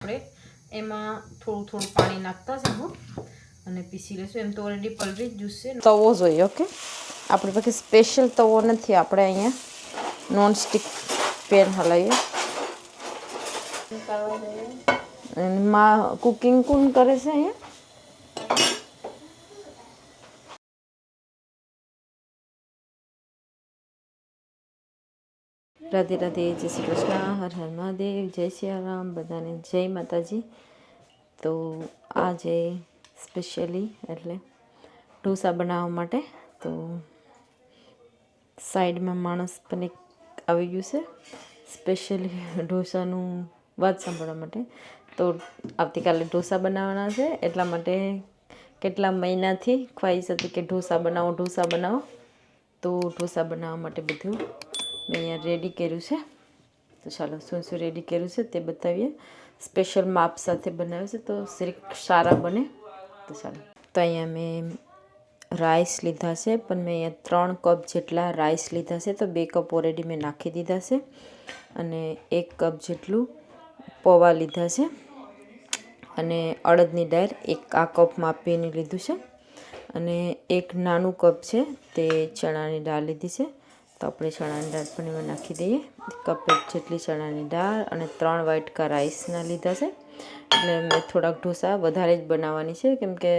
આપણે એમાં થોડું થોડું પાણી નાખતા જવું અને પીસી લેશું. એમ તો ઓલરેડી પલળી જ જશે. તવો જોઈએ. ઓકે, આપણી પાસે સ્પેશિયલ તવો નથી, આપણે અહીંયા નોનસ્ટિક પેન હલાવીએ. માં કુકિંગ કોણ કરે છે અહીંયા? રાધે રાધે, જય શ્રી કૃષ્ણ, હર હર મહાદેવ, જય સિયારામ, બધાને જય માતાજી. તો આજે સ્પેશિયલી એટલે ઢોસા બનાવવા માટે તો સાઈડમાં માણસ પણ એક આવી ગયું છે સ્પેશિયલી ઢોસાનું વાત સાંભળવા માટે. તો આવતીકાલે ઢોસા બનાવવાના છે, એટલા માટે કેટલા મહિનાથી ખ્વાહિશ હતી કે ઢોસા બનાવો. તો ઢોસા બનાવવા માટે બધું મેં અહીંયા રેડી કર્યું છે. તો ચાલો શું શું રેડી કર્યું છે તે બતાવીએ. સ્પેશિયલ માપ સાથે બનાવ્યું છે તો સારા બને. તો ચાલો, તો અહીંયા મેં રાઈસ લીધા છે, પણ મેં અહીંયા 3 કપ જેટલા રાઈસ લીધા છે. તો 2 કપ ઓલરેડી મેં નાખી દીધા છે અને 1 કપ જેટલું પૌવા લીધા છે અને અડદની દાળ 1 કપ માપીને લીધું છે અને 1 નાનું કપ છે તે ચણાની દાળ લીધી છે. તો આપણે ચણાની દાળ પણ એમાં નાખી દઈએ. 1 કપ જેટલી ચણાની દાળ અને 3 વાટકા રાઈસના લીધા છે. એટલે મેં થોડાક ઢોસા વધારે જ બનાવવાની છે, કેમ કે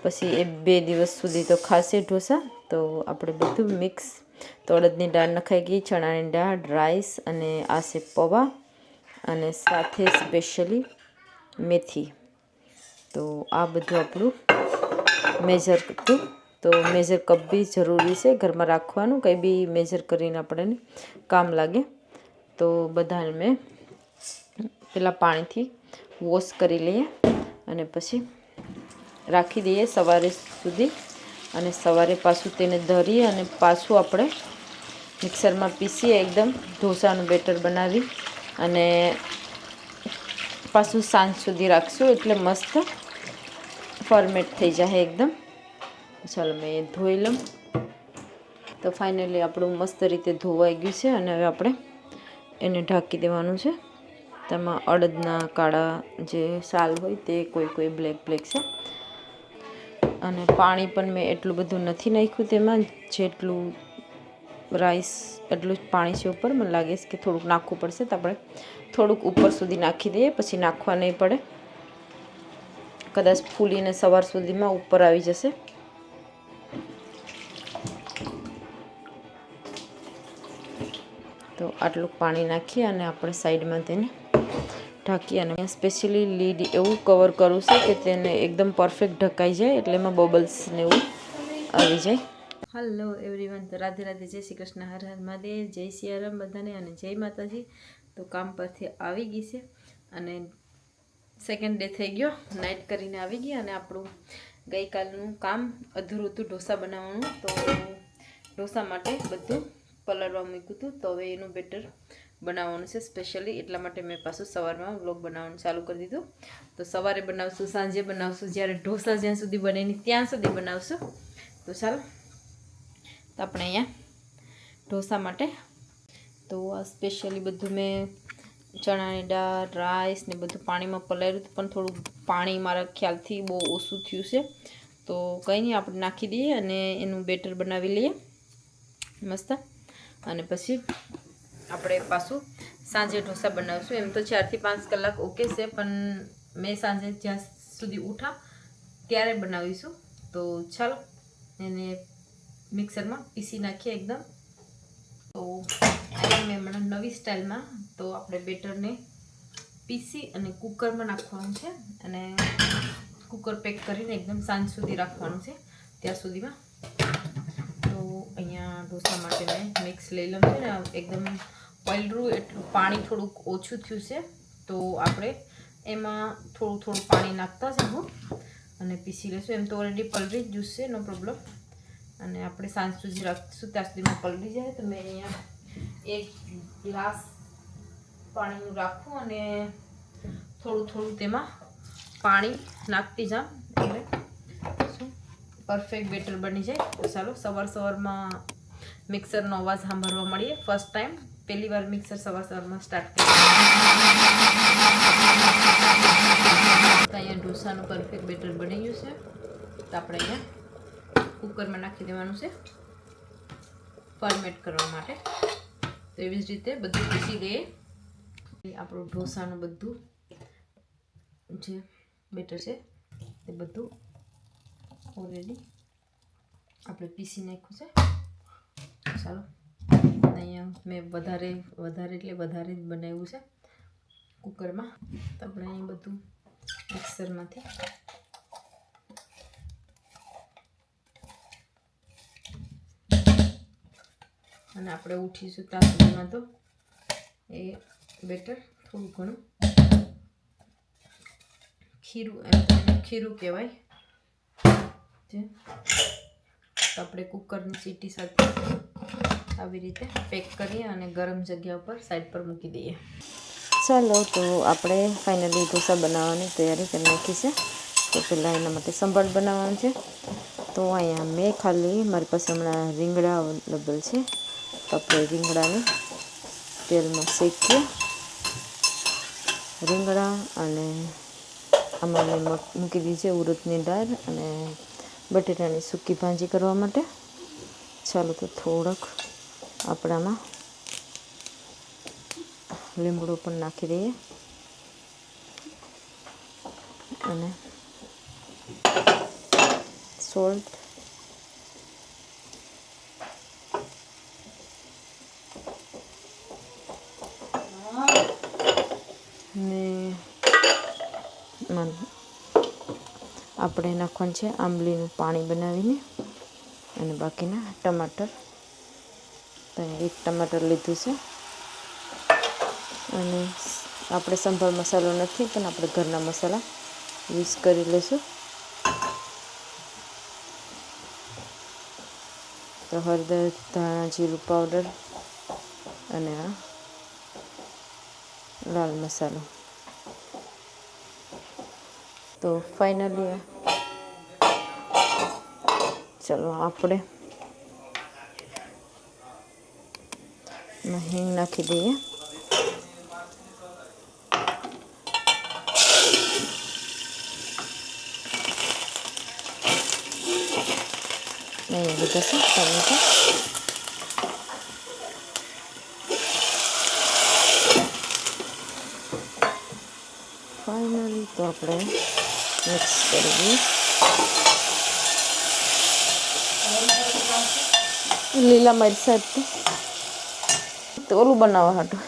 પછી 2 દિવસ સુધી તો ખાશે ઢોસા. તો આપણે બધું મિક્સ, તો અડદની દાળ નખાઈ ગઈ, ચણાની દાળ, રાઈસ અને આ છે પૌવા અને સાથે સ્પેશિયલી મેથી. તો આ બધું આપણું મેજર હતું. તો મેજર કપ બી જરૂરી છે ઘરમાં રાખવાનું, કંઈ બી મેજર કરીને આપણને કામ લાગે. તો બધાને મેં પેલા પાણીથી વોશ કરી લઈએ અને પછી રાખી દઈએ સવારે સુધી. અને સવારે પાછું તેને ધરી અને પાછું આપણે મિક્સરમાં પીસીએ, એકદમ ઢોસાનું બેટર બનાવી અને પાછું સાંજ સુધી રાખશું એટલે મસ્ત ફોર્મેટ થઈ જાય એકદમ. ચાલો મેં ધોઈ લઉં. તો ફાઇનલી આપણું મસ્ત રીતે ધોવાઈ ગયું છે અને હવે આપણે એને ઢાંકી દેવાનું છે. તેમાં અડદના કાળા જે સાલ હોય તે કોઈ બ્લેક છે. અને પાણી પણ મેં એટલું બધું નથી નાખ્યું તેમાં, જેટલું રાઈસ એટલું જ પાણી છે ઉપર. મને લાગે છે કે થોડુંક નાખવું પડશે, તો આપણે થોડુંક ઉપર સુધી નાખી દઈએ, પછી નાખવા નહીં પડે. કદાચ ફૂલીને સવાર સુધીમાં ઉપર આવી જશે. તો આટલું પાણી નાખી અને આપણે સાઈડમાં તેને ઢાંકી અને સ્પેશિયલી લીડ એવું કવર કરું છું કે તેને એકદમ પરફેક્ટ ઢકાઈ જાય, એટલે એમાં બબલ્સ ને એવું આવી જાય. હલો એવરીવન, તો રાધે રાધે, જય શ્રી કૃષ્ણ, હર હર મહાદેવ, જય સિયારામ બધાને અને જય માતાજી. તો કામ પરથી આવી ગઈ છે અને સેકન્ડ ડે થઈ ગયો, નાઇટ કરીને આવી ગઈ અને આપણું ગઈકાલનું કામ અધૂરું હતું ઢોસા બનાવવાનું. તો ઢોસા માટે બધું પલળવા મૂક્યું હતું. તો હવે એનું બેટર બનાવવાનું છે સ્પેશિયલી, એટલા માટે મેં પાછું સવારમાં વ્લોગ બનાવવાનું ચાલુ કરી દીધું. તો સવારે બનાવશું, સાંજે બનાવશું, જ્યારે ઢોસા જ્યાં સુધી બને નહીં ત્યાં સુધી બનાવશું. તો ચાલો, તો આપણે અહીંયા ઢોસા માટે તો આ સ્પેશિયલી બધું મેં ચણાની દાળ, રાઈસ ને બધું પાણીમાં પલાળ્યું હતું, પણ થોડું પાણી મારા ખ્યાલથી બહુ ઓછું થયું છે. તો કંઈ નહીં, આપણે નાખી દઈએ અને એનું બેટર બનાવી લઈએ મસ્ત. અને પછી આપણે પાછું સાંજે ઢોસા બનાવીશું. એમ તો 4 થી 5 કલાક ઓકે છે, પણ મેં સાંજે જ્યાં સુધી ઉઠા ત્યારે બનાવીશું. તો ચાલો એને મિક્સરમાં પીસી નાખીએ એકદમ. તો અહીંયા મેં નવી સ્ટાઇલમાં તો આપણે બેટરને પીસી અને કુકરમાં નાખવાનું છે અને કુકર પેક કરીને એકદમ સાંજ સુધી રાખવાનું છે, ત્યાં સુધીમાં. તો અહીંયા ઢોસા માટે મેં મિક્સ લઈ લઉં છે ને એકદમ પલળું, એટલું પાણી થોડુંક ઓછું થયું છે. તો આપણે એમાં થોડું પાણી નાખતા જવું અને પીસી લઈશું. એમ તો ઓલરેડી પલળી જ જશે, નો પ્રોબ્લેમ. અને આપણે સાંજ સુધી રાખીશું, ત્યાં સુધીમાં પલળી જાય. તો મેં અહીંયા 1 ગ્લાસ પાણીનું રાખું અને થોડું તેમાં પાણી નાખતી જાઉં એટલે શું પરફેક્ટ બેટર બની જાય. તો ચાલો સવારમાં મિક્સરનો અવાજ સાંભળવા મળીએ. ફર્સ્ટ ટાઈમ, પહેલી વાર મિક્સર સવારમાં સ્ટાર્ટ કરી. ઢોસાનું પરફેક્ટ બેટર બની ગયું છે. તો આપણે અહીંયા કુકરમાં નાખી દેવાનું છે ફર્મેન્ટ કરવા માટે. તો એવી જ રીતે બધું પીસી દઈએ. આપણું ઢોસાનું બધું જે બેટર છે એ બધું ઓલરેડી આપણે પીસી નાખ્યું છે. ચાલો અહીંયા મેં વધારે એટલે વધારે જ બનાવ્યું છે કુકરમાં. તો આપણે અહીં બધું મિક્સરમાંથી અને આપણે ઉઠીશું ત્યાં સુધીમાં તો એ બેટર થોડું ઘણું ખીરું, એમ તો ખીરું કહેવાય છે. તો આપણે કુકરની સીટી સાથે આવી રીતે પેક કરીએ અને ગરમ જગ્યા ઉપર સાઈડ પર મૂકી દઈએ. ચાલો, તો આપણે ફાઇનલી ઢોસા બનાવવાની તૈયારી કરી નાખી છે. તો પહેલાં એના માટે સંભાળ બનાવવાનું છે. તો અહીંયા મેં ખાલી મારી પાસે હમણાં રીંગણા અવેલેબલ છે. તો આપણે રીંગણાને તેલમાં શેકીએ. રીંગણા અને આમાં મેં મૂકી દીધી છે ઉડદની દાળ અને બટેટાની સૂકી ભાજી કરવા માટે. ચાલો, તો થોડોક આપણામાં લીમડો પણ નાખી દઈએ અને સોલ્ટ ને આપણે નાખવાનું છે આંબલીનું પાણી બનાવીને અને બાકીના ટમાટર. તો એક ટમાટર લીધું છે અને આપણે સંભાર મસાલો નથી પણ આપણે ઘરના મસાલા યુઝ કરી લઈશું. તો હળદર, ધાણા જીરું પાવડર અને આ લાલ મસાલો. તો ફાઇનલી ચલો આપણે હિંગ નાખી દઈએ. નહીં બધા છે ટમેટા. ફાઇનલી તો આપણે મિક્સ કરી દઈએ. લીલા મરચાં તો ઓલું બનાવવા હતું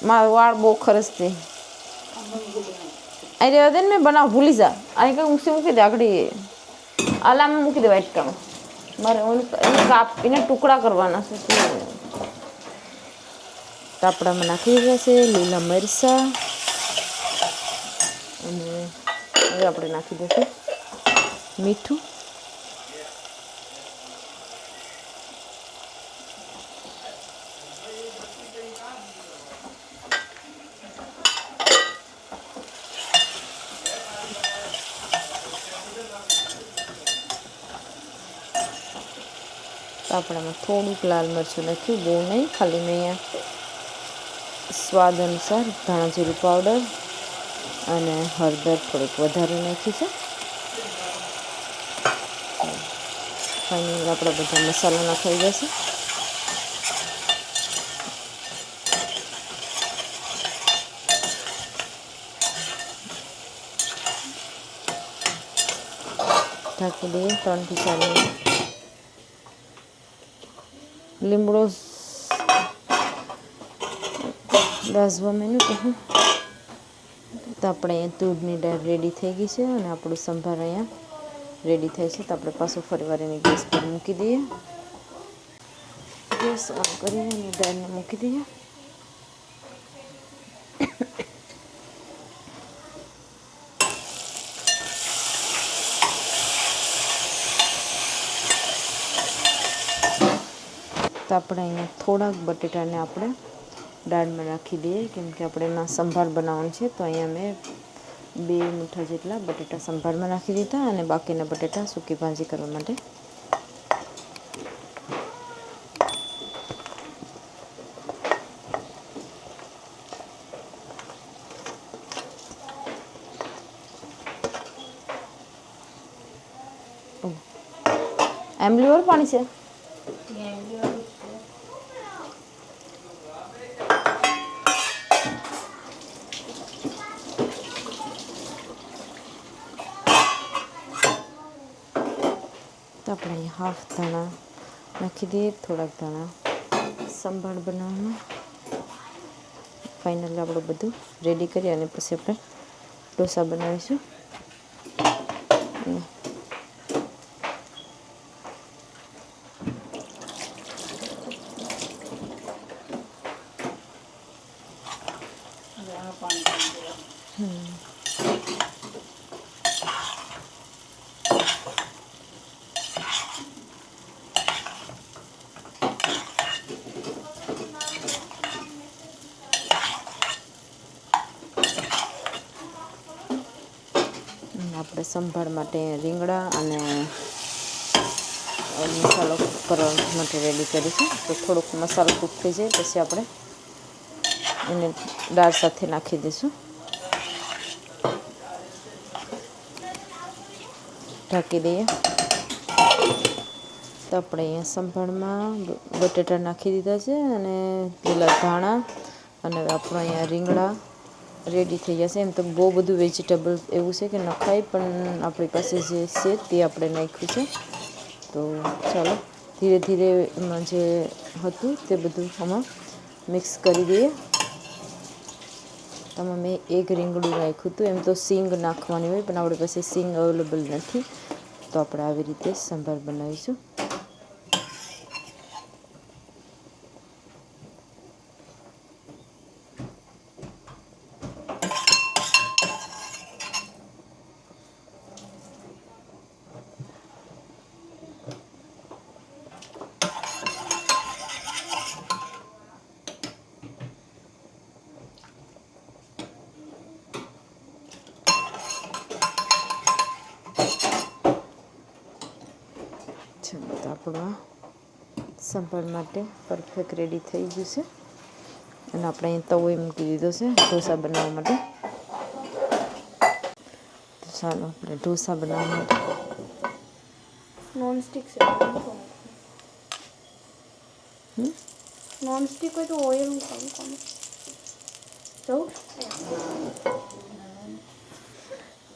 મારો વાળ બહુ ખરસ છે. અહીં રહેવા દે ને, મેં બનાવ ભૂલી જા. અહીં કંઈ ઊંચી મૂકી દે આગળ આલામાં મૂકી દે વાટકામાં. મારે કાપીને ટુકડા કરવાના છે. કાપડામાં નાખી દીધા છે લીલા મરચાં અને હવે આપણે નાખી દઈશું મીઠું. આપણામાં થોડુંક લાલ મરચું નાખ્યું, બહુ નહીં, ખાલી મેં અહીંયા સ્વાદ અનુસાર ધાણા જીરું પાવડર અને હળદર થોડીક વધારે નાખી છે. ફાઇનલી આપણા બધા મસાલા નાખાઈ જશે. ઢાંકી દઈએ 3 થી 4 મિનિટ. લીમડો દાઝવા મેનું તો હું તો આપણે અહીંયા તુરની દાળ રેડી થઈ ગઈ છે અને આપણું સંભાર અહીંયા રેડી થાય છે. તો આપણે પાછું ફરીવાર એને ગેસ પર મૂકી દઈએ. ગેસ ઓન કરીને અને દાળને મૂકી દઈએ. તો આપણે અહીંયા થોડાક બટેટાને આપણે દાળમાં નાખી દઈએ, કેમ કે આપણે એમાં સંભાર બનાવવાનું છે. તો અહીંયા મેં 2 મુઠ્ઠા જેટલા બટેટા સંભારમાં નાખી દીધા અને બાકીના બટેટા સૂકી ભાજી કરવા માટે. આંબલી વાળું પાણી છે. તો આપણે અહીંયા હાફ ધાણા નાખી દઈએ, થોડાક ધાણા સંભાળ બનાવવાનું. ફાઇનલી આપણું બધું રેડી કરી અને પછી આપણે ઢોસા બનાવીશું. આપણે સંભાળ માટે રીંગણા અને મસાલો કરવા માટે રેડી કરીશું. તો થોડોક મસાલો કૂક થઈ જાય પછી આપણે એને દાળ સાથે નાખી દઈશું. ઢાંકી દઈએ. તો આપણે અહીંયા સંભાળમાં બટેટા નાખી દીધા છે અને લીલા ધાણા અને આપણો અહીંયા રીંગણા રેડી થઈ જશે. એમ તો બહુ બધું વેજીટેબલ એવું છે કે નખાય, પણ આપણી પાસે જે છે તે આપણે નાખ્યું છે. તો ચાલો ધીરે ધીરે એમાં જે હતું તે બધું આમાં મિક્સ કરી દઈએ. આમાં મેં એક રીંગણું નાખ્યું હતું. એમ તો સીંગ નાખવાની હોય, પણ આપણી પાસે સીંગ અવેલેબલ નથી, તો આપણે આવી રીતે સંભાર બનાવીશું. તો આપણું સંભાળ માટે પરફેક્ટ રેડી થઈ ગયું છે. અને આપણે અહીં તવો મૂકી દીધો છે ઢોસા બનાવવા માટે. તો ચાલો આપણે ઢોસા બનાવવા માટે નોનસ્ટિક છે. નોનસ્ટિક હોય તો ઓઇલ મૂકવાનું.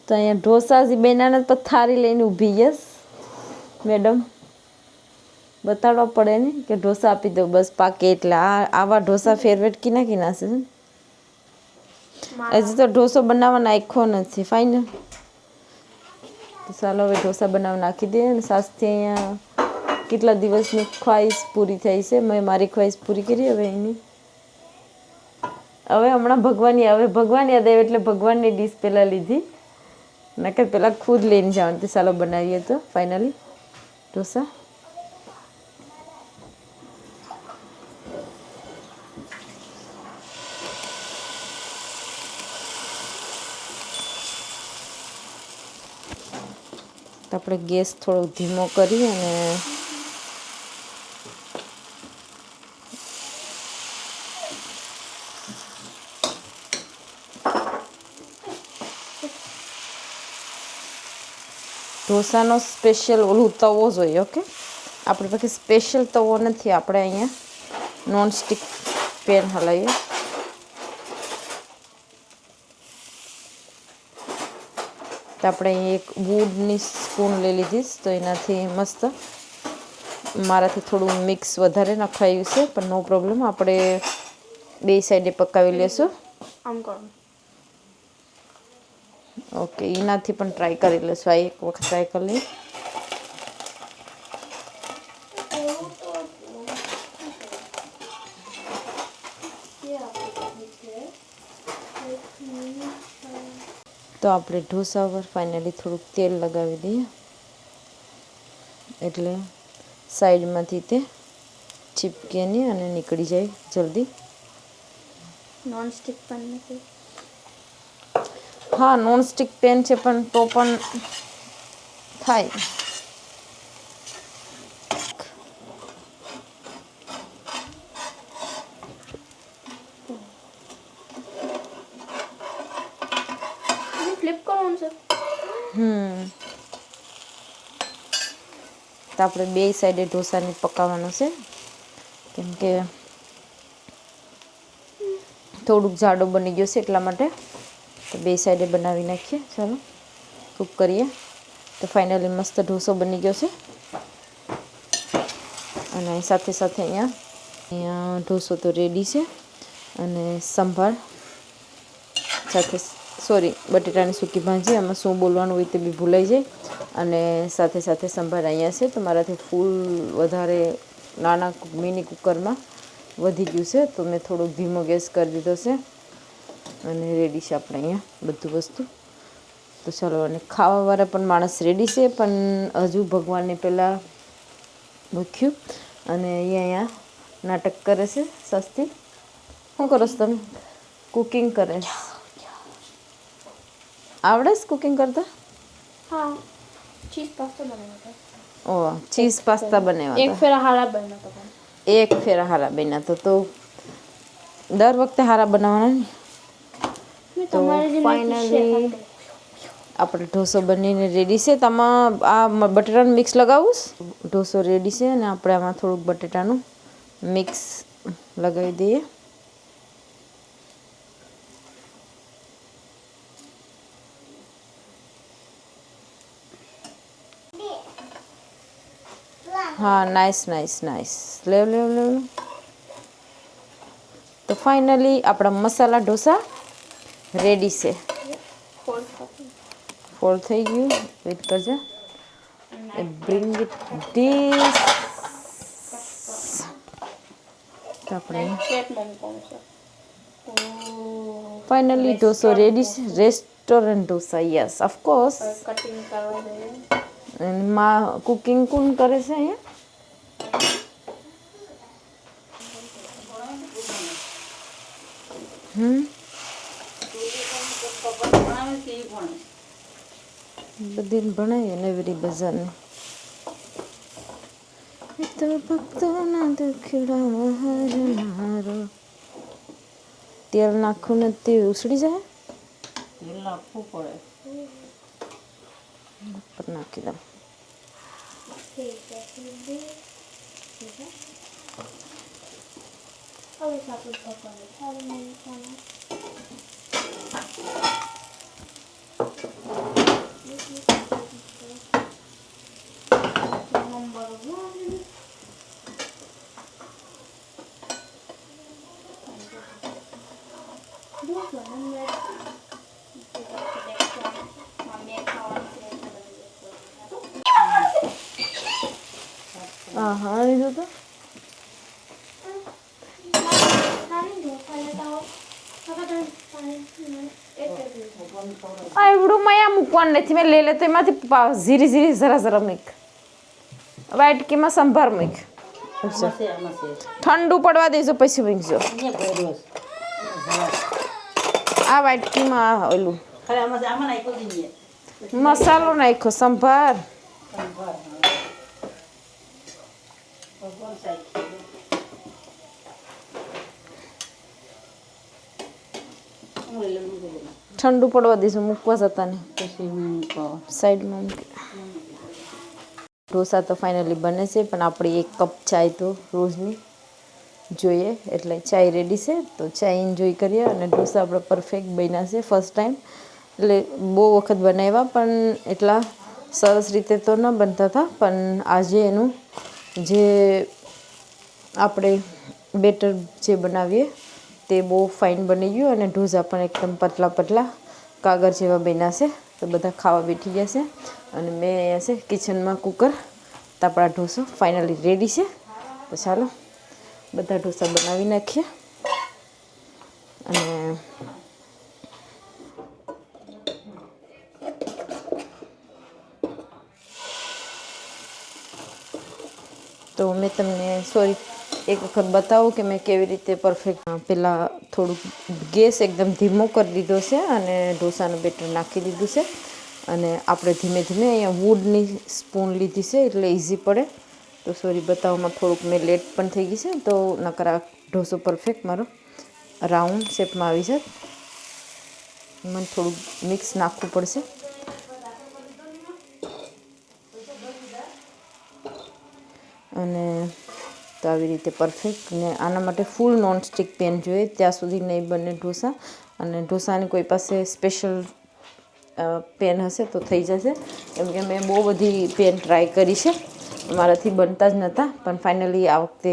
તો અહીંયા ઢોસા બેનાના પથારી લઈને ઊભી યસ મેડમ બતાડવા પડે ને કે ઢોસા આપી દો બસ પાકે. એટલે આવા ઢોસા ફેવરેટ કિના કિના છે. હજી તો ઢોસો બનાવવા નાખ્યો નથી. ફાઇનલ. તો ચાલો હવે ઢોસા બનાવવા નાખી દઈએ. અને સાસથી અહીંયા કેટલા દિવસની ખ્વાહિશ પૂરી થઈ છે. મેં મારી ખ્વાહિશ પૂરી કરી. હવે એની હમણાં ભગવાન યાદ આવે એટલે ભગવાનની ડીશ પહેલાં લીધી, નકર પહેલાં ખુદ લઈને જવાનું. તો ચાલો બનાવીએ તો ફાઇનલી ઢોસા. તો આપણે ગેસ થોડો ધીમો કરી અને ઢોસાનો સ્પેશિયલ ઓલું તવો જોઈએ. ઓકે, આપણી પાસે સ્પેશિયલ તવો નથી. આપણે અહીંયા નોનસ્ટિક પેન હલાવીએ. તો આપણે અહીં એક વુડની સ્પૂન લઈ લીધીશ. તો એનાથી મસ્ત મારાથી થોડું મિક્સ વધારે નખાયું છે, પણ નો પ્રોબ્લેમ. આપણે બે સાઈડે પકાવી લેશું. ઓકે, એનાથી પણ ટ્રાય કરી લેશું. આ એક વખત ટ્રાય કરી લઈએ. તો આપણે ઢોસા પર ફાઇનલી થોડુંક તેલ લગાવી દઈએ, એટલે સાઈડમાંથી તે ચીપકે નહીં અને નીકળી જાય જલ્દી. નોનસ્ટિક પેન નથી. હા, નોનસ્ટિક પેન છે, પણ તો પણ થાય. ફ્લિપ કરવાનું છે. તો તો આપણે બે સાઈડે ઢોસાને પકાવવાનું છે, કેમ કે થોડુંક જાડો બની ગયો છે એટલા માટે. તો બે સાઈડે બનાવી નાખીએ. ચાલો કૂક કરીએ. તો ફાઇનલી મસ્ત ઢોસો બની ગયો છે. અને સાથે સાથે અહીંયા ઢોસો તો રેડી છે, અને સંભાર સાથે સોરી બટેટાની સૂકી ભાજી, આમાં શું બોલવાનું હોય તે બી ભૂલાઈ જાય. અને સાથે સાથે સંભાર અહીંયા છે. તો મારાથી ફૂલ વધારે નાના મિની કુકરમાં વધી ગયું છે, તો મેં થોડોક ધીમો ગેસ કરી દીધો છે. અને રેડી છે આપણે અહીંયા બધું વસ્તુ. તો ચાલો, અને ખાવાવાળા પણ માણસ રેડી છે, પણ હજુ ભગવાનને પહેલાં મૂક્યું. અને અહીંયા નાટક કરે છે સસ્તી. શું કરો છો તમે? કુકિંગ કરે છે. આવડે છે કુકિંગ કરતા? हाँ चीज़ पास्ता बनाया था। ઓહ, ચીઝ પાસ્તા બનાવ્યા एक फेरा हारा बनना था। એક ફેરા હારા બન્યા તો દર વખતે હારા બનાવવાના ને. मैं તો तुम्हारे लिए ફાઇનલી આપણે ઢોસો બનીને રેડી છે. તો આમાં આ બટેટાનું મિક્સ લગાવું. ઢોસો રેડી છે, અને આપણે આમાં થોડુંક બટેટાનું મિક્સ લગાવી દઈએ. હા, નાઇસ નાઇસ નાઇસ. લેવ લેવ લેવ. તો ફાઇનલી આપણા મસાલા ઢોસા રેડી છે. ફોલ્ડ થઈ ગયું. વેઇટ કરજે. Bring it this. તો આપણે ફાઇનલી ઢોસો રેડી છે. Restaurant dosa, yes of course. Cutting करवा दे। માં કુકિંગ કોણ કરે છે અહીંયા? બધી ભણાવીએ નવરી બજારની. તો ભક્તોના દુખડા હારનારો. તેલ નાખું ને તે ઉસળી જાય. તેલ નાખવું પડે. ઉપર નાખી દઉં. अब इस आप उसको करें सारे नहीं खाना। नंबर 1 હા હા, લીધું તો આવડું મયા મૂકવાનું નથી. મેં લઈ લે તો એમાંથી ઝીરી ઝીરી જરા જરા મૂક. વાટકીમાં સંભાર મૂક. આમાં છે, આમાં છે. ઠંડુ પડવા દેજો પછી મૂકજો. અહીંયા ભર્યો છે. આ વાટકીમાં ઓલું ખાલી આમાં છે, આમાં નાખ્યો જ નહીં. મસાલો નાખ્યો. સંભાર સંભાર, હા. ભગવાન સાહેબ. હું લઈ લઉં, હું લઈ લઉં. ઠંડુ પડવા દેજો. મૂકવા જતા ને પછી હું કહું. સાઈડમાં મૂકી. ઢોસા તો ફાઇનલી બને છે, પણ આપણી 1 કપ ચાય તો રોજની જોઈએ. એટલે ચાય રેડી છે. તો ચાય એન્જોય કરીએ. અને ઢોસા આપણે પરફેક્ટ બન્યા છે. ફર્સ્ટ ટાઈમ એટલે બહુ વખત બનાવ્યા, પણ એટલા સરસ રીતે તો ન બનતા હતા. પણ આજે એનું જે આપણે બેટર જે બનાવીએ તે બહુ ફાઇન બની ગયું. અને ઢોસા પણ એકદમ પતલા પતલા કાગળ જેવા બન્યા છે. તો બધા ખાવા બેઠી ગયા છે. અને મેં અહીંયા છે કિચનમાં કુકર. તો આપણા ઢોસો ફાઇનલી રેડી છે. તો ચાલો બધા ઢોસા બનાવી નાખીએ. અને તો મેં તમને સોરી એક વખત બતાવું કે મેં કેવી રીતે પરફેક્ટ. પહેલાં થોડુંક ગેસ એકદમ ધીમો કરી દીધો છે, અને ઢોસાનું બેટર નાખી દીધું છે. અને આપણે ધીમે ધીમે અહીંયા વુડની સ્પૂન લીધી છે, એટલે ઇઝી પડે. તો સોરી બતાવવામાં થોડુંક મેં લેટ પણ થઈ ગઈ છે. તો નકર આ ઢોસો પરફેક્ટ મારો રાઉન્ડ શેપમાં આવી જાય. મને થોડુંક મિક્સ નાખવું પડશે. તો આવી રીતે પરફેક્ટ. ને આના માટે ફૂલ નોનસ્ટિક પેન જોઈએ, ત્યાં સુધી નહીં બને ઢોસા. અને ઢોસાની કોઈ પાસે સ્પેશિયલ પેન હશે તો થઈ જશે, કેમ કે મેં બહુ બધી પેન ટ્રાય કરી છે, મારાથી બનતા જ નહોતા, પણ ફાઇનલી આ વખતે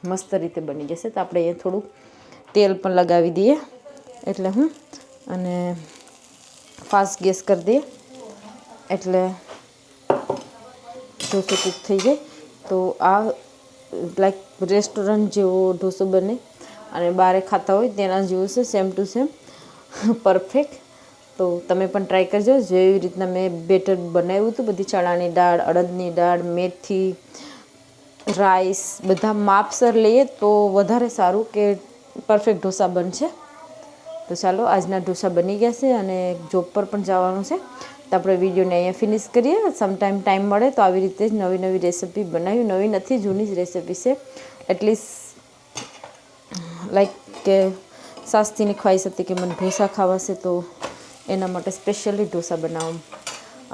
મસ્ત રીતે બની જશે. તો આપણે અહીંયા થોડુંક તેલ પણ લગાવી દઈએ એટલે અને ફાસ્ટ ગેસ કરી દઈએ એટલે ઢોસો કૂક થઈ જાય. તો આ લાઈક રેસ્ટોરન્ટ જેવો ઢોસો બને અને બહાર ખાતા હોય તેના જેવો છે, સેમ ટુ સેમ પરફેક્ટ. તો તમે પણ ટ્રાય કરજો. જેવી રીતના મેં બેટર બનાવ્યું હતું, બધી ચણાની દાળ, અડદની દાળ, મેથી, રાઈસ બધા માપસર લઈએ તો વધારે સારું, કે પરફેક્ટ ઢોસા બનશે. તો ચાલો આજના ઢોસા બની ગયા છે અને જોબ પર પણ જવાનું છે. તો આપણે વિડીયોને અહીંયા ફિનિશ કરીએ. ટાઈમ મળે તો આવી રીતે જ નવી નવી રેસિપી બનાવી, નવી નથી જૂની જ રેસિપી છે. એટલીસ્ટ લાઈક કે સાસતીની ખ્વાહિશ હતી કે મને ઢોસા ખાવા છે, તો એના માટે સ્પેશિયલી ઢોસા બનાવું.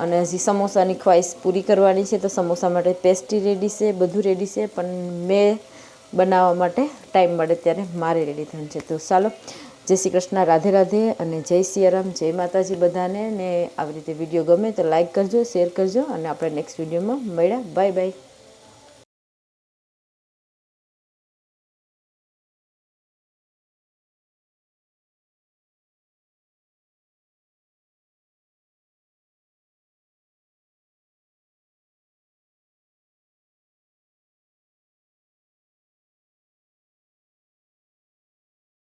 અને હજી સમોસાની ખ્વાહિશ પૂરી કરવાની છે, તો સમોસા માટે પેસ્ટ્રી રેડી છે, બધું રેડી છે, પણ મેં બનાવવા માટે ટાઈમ મળે ત્યારે મારે રેડી થવાનું છે. તો ચાલો, જય શ્રી કૃષ્ણ, રાધે રાધે અને જય સિયારામ, જય માતાજી બધાને. ને આવી રીતે વિડીયો ગમે તો લાઈક કરજો, શેર કરજો અને આપણે નેક્સ્ટ વિડીયોમાં મળ્યા. Bye bye.